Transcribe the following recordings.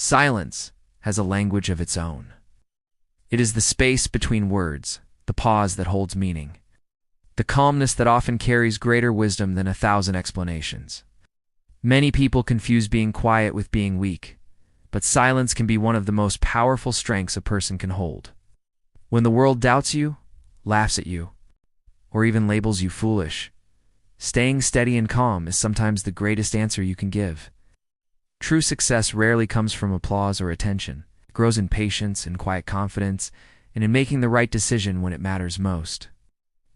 Silence has a language of its own. It is the space between words, the pause that holds meaning, the calmness that often carries greater wisdom than 1,000 explanations. Many people confuse being quiet with being weak, but silence can be one of the most powerful strengths a person can hold. When the world doubts you, laughs at you, or even labels you foolish, staying steady and calm is sometimes the greatest answer you can give. True success rarely comes from applause or attention. It grows in patience and quiet confidence, and in making the right decision when it matters most.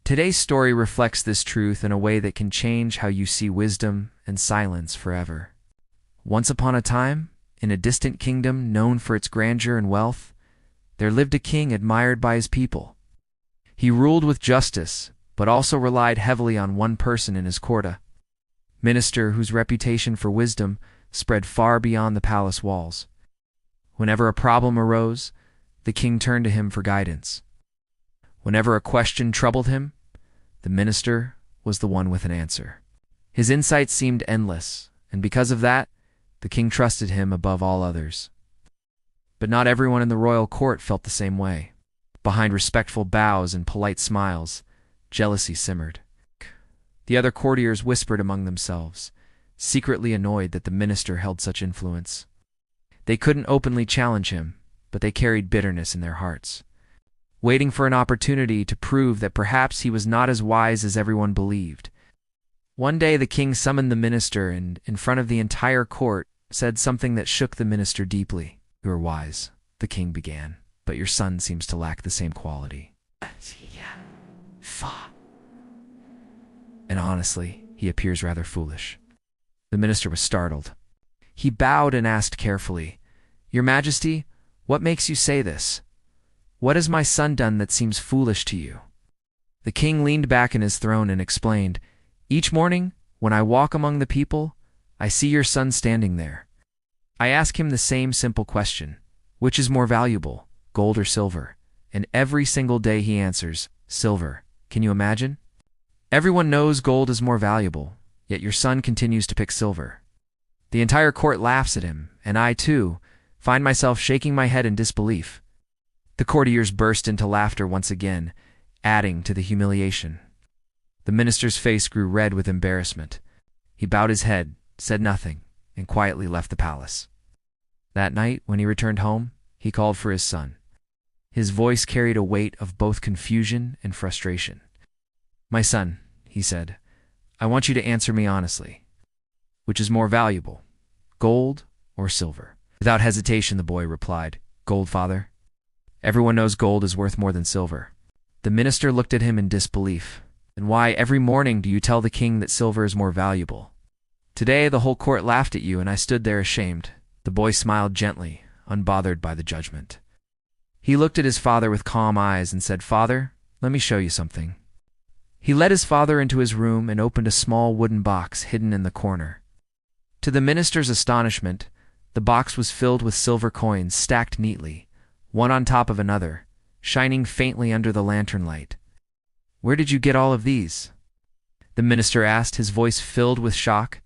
Today's story reflects this truth in a way that can change how you see wisdom and silence forever. Once upon a time, in a distant kingdom known for its grandeur and wealth, there lived a king admired by his people. He ruled with justice, but also relied heavily on one person in his court, a minister whose reputation for wisdom spread far beyond the palace walls. Whenever a problem arose, the king turned to him for guidance. Whenever a question troubled him, the minister was the one with an answer. His insights seemed endless, and because of that, the king trusted him above all others. But not everyone in the royal court felt the same way. Behind respectful bows and polite smiles, jealousy simmered. The other courtiers whispered among themselves, secretly annoyed that the minister held such influence. They couldn't openly challenge him, but they carried bitterness in their hearts, waiting for an opportunity to prove that perhaps he was not as wise as everyone believed. One day the king summoned the minister and, in front of the entire court, said something that shook the minister deeply. "You are wise," the king began, "but your son seems to lack the same quality. And honestly, he appears rather foolish." The minister was startled. He bowed and asked carefully, "Your Majesty, what makes you say this? What has my son done that seems foolish to you?" The king leaned back in his throne and explained, "Each morning, when I walk among the people, I see your son standing there. I ask him the same simple question, which is more valuable, gold or silver? And every single day he answers, silver. Can you imagine? Everyone knows gold is more valuable, yet your son continues to pick silver." The entire court laughs at him, and I, too, find myself shaking my head in disbelief. The courtiers burst into laughter once again, adding to the humiliation. The minister's face grew red with embarrassment. He bowed his head, said nothing, and quietly left the palace. That night, when he returned home, he called for his son. His voice carried a weight of both confusion and frustration. "My son," he said, "I want you to answer me honestly. Which is more valuable, gold or silver?" Without hesitation, the boy replied, "Gold, father. Everyone knows gold is worth more than silver." The minister looked at him in disbelief. "And why every morning do you tell the king that silver is more valuable? Today the whole court laughed at you, and I stood there ashamed." The boy smiled gently, unbothered by the judgment. He looked at his father with calm eyes and said, "Father, let me show you something." He led his father into his room and opened a small wooden box hidden in the corner. To the minister's astonishment, the box was filled with silver coins stacked neatly, one on top of another, shining faintly under the lantern light. "Where did you get all of these?" the minister asked, his voice filled with shock.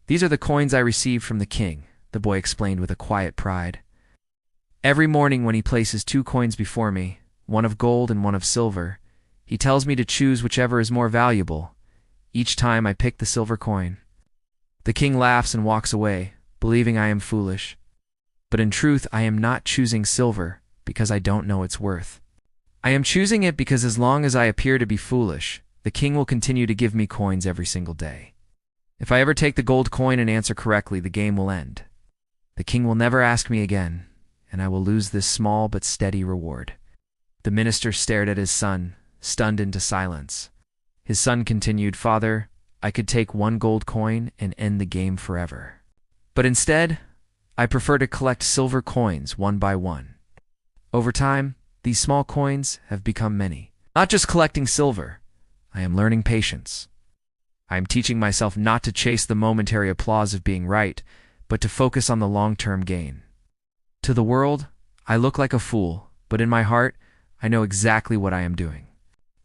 "These are the coins I received from the king," the boy explained with a quiet pride. "Every morning when he places 2 coins before me, one of gold and one of silver, he tells me to choose whichever is more valuable. Each time I pick the silver coin." The king laughs and walks away, believing I am foolish. But in truth, I am not choosing silver because I don't know its worth. I am choosing it because as long as I appear to be foolish, the king will continue to give me coins every single day. If I ever take the gold coin and answer correctly, the game will end. The king will never ask me again, and I will lose this small but steady reward. The minister stared at his son, stunned into silence. His son continued, "Father, I could take 1 gold coin and end the game forever. But instead, I prefer to collect silver coins one by one. Over time, these small coins have become many. Not just collecting silver, I am learning patience. I am teaching myself not to chase the momentary applause of being right, but to focus on the long-term gain. To the world, I look like a fool, but in my heart, I know exactly what I am doing."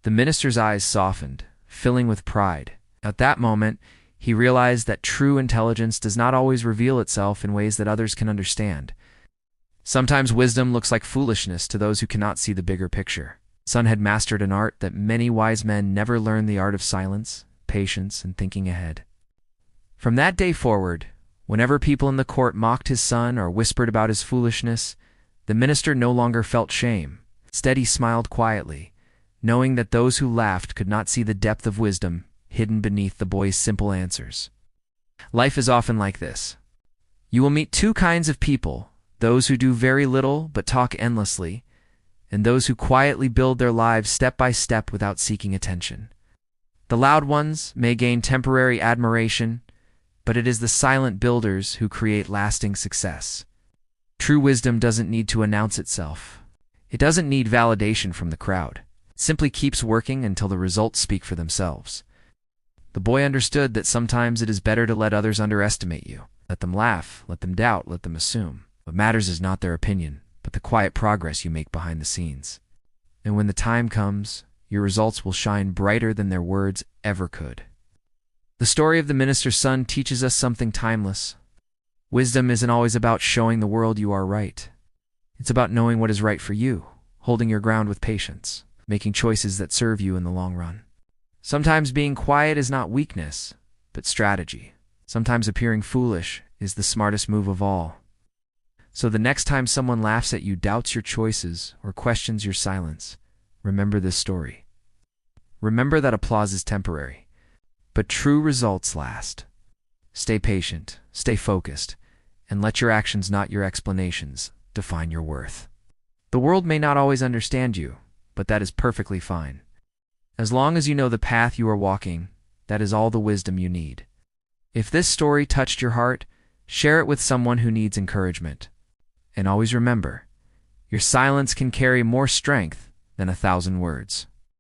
The minister's eyes softened, filling with pride. At that moment, He realized that true intelligence does not always reveal itself in ways that others can understand. Sometimes wisdom looks like foolishness to those who cannot see the bigger picture. Sun had mastered an art that many wise men never learned: the art of silence, patience, and thinking ahead. From that day forward, whenever people in the court mocked his son or whispered about his foolishness, the minister no longer felt shame. Instead, he smiled quietly, knowing that those who laughed could not see the depth of wisdom hidden beneath the boy's simple answers. Life is often like this. You will meet two kinds of people: those who do very little but talk endlessly, and those who quietly build their lives step by step without seeking attention. The loud ones may gain temporary admiration, but it is the silent builders who create lasting success. True wisdom doesn't need to announce itself. It doesn't need validation from the crowd. It simply keeps working until the results speak for themselves. The boy understood that sometimes it is better to let others underestimate you. Let them laugh, let them doubt, let them assume. What matters is not their opinion, but the quiet progress you make behind the scenes. And when the time comes, your results will shine brighter than their words ever could. The story of the minister's son teaches us something timeless. Wisdom isn't always about showing the world you are right. It's about knowing what is right for you, holding your ground with patience, making choices that serve you in the long run. Sometimes being quiet is not weakness, but strategy. Sometimes appearing foolish is the smartest move of all. So the next time someone laughs at you, doubts your choices, or questions your silence, remember this story. Remember that applause is temporary, but true results last. Stay patient, stay focused, and let your actions, not your explanations, define your worth. The world may not always understand you, but that is perfectly fine. As long as you know the path you are walking, that is all the wisdom you need. If this story touched your heart, share it with someone who needs encouragement. And always remember, your silence can carry more strength than 1,000 words.